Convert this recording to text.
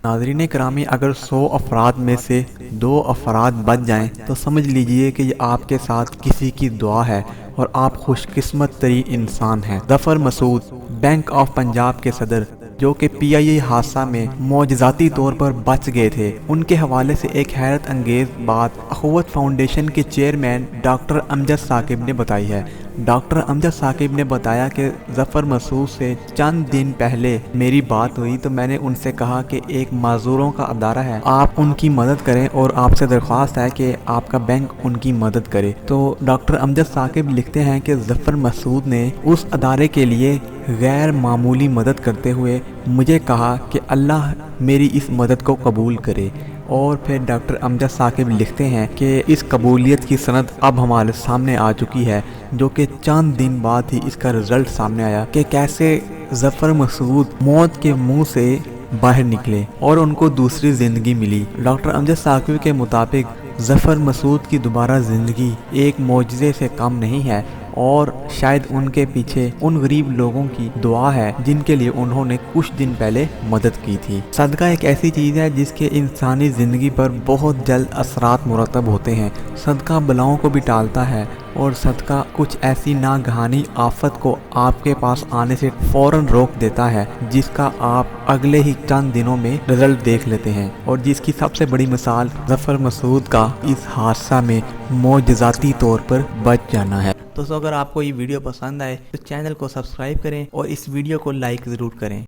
नाज़रीन करामी, अगर 100 अफराद में से 2 अफराद बच जाएं तो समझ लीजिए कि ये आपके साथ किसी की दुआ है और आप खुशकिस्मत तरीन इंसान हैं। ज़फ़र मसूद बैंक ऑफ पंजाब के सदर, जो कि PIA हादसा में मौजज़ाती तौर पर बच गए थे, उनके हवाले से एक हैरत अंगेज़ बात अख़ुवत फाउंडेशन के चेयरमैन डॉक्टर अमजद साकिब ने बताई है। डॉक्टर अमजद साकिब ने बताया कि ज़फ़र मसूद से चंद दिन पहले मेरी बात हुई तो मैंने उनसे कहा कि एक माजूरों का अदारा है, आप उनकी मदद करें और आपसे दरख्वास्त है कि आपका बैंक उनकी मदद करे। तो डॉक्टर अमजद साकिब लिखते हैं कि ज़फ़र मसूद ने उस अदारे के लिए गैर मामूली मदद करते हुए मुझे कहा कि अल्लाह मेरी इस मदद को कबूल करे। और फिर डॉक्टर अमजद साकिब लिखते हैं कि इस कबूलियत की सनद अब हमारे सामने आ चुकी है, जो कि चंद दिन बाद ही इसका रिज़ल्ट सामने आया कि कैसे ज़फ़र मसूद मौत के मुंह से बाहर निकले और उनको दूसरी ज़िंदगी मिली। डॉक्टर अमजद साकिब के मुताबिक ज़फ़र मसूद की दोबारा ज़िंदगी एक मौजज़े से कम नहीं है और शायद उनके पीछे उन गरीब लोगों की दुआ है जिनके लिए उन्होंने कुछ दिन पहले मदद की थी। सदका एक ऐसी चीज़ है जिसके इंसानी ज़िंदगी पर बहुत जल्द असरात मुरतब होते हैं। सदका बलाओं को भी टालता है और सदका कुछ ऐसी नागहानी आफत को आपके पास आने से फ़ौरन रोक देता है जिसका आप अगले ही चंद दिनों में रिजल्ट देख लेते हैं, और जिसकी सबसे बड़ी मिसाल ज़फ़र मसूद का इस हादसा में मौजज़ाती तौर पर बच जाना है। दोस्तों, अगर आपको ये वीडियो पसंद आए तो चैनल को सब्सक्राइब करें और इस वीडियो को लाइक ज़रूर करें।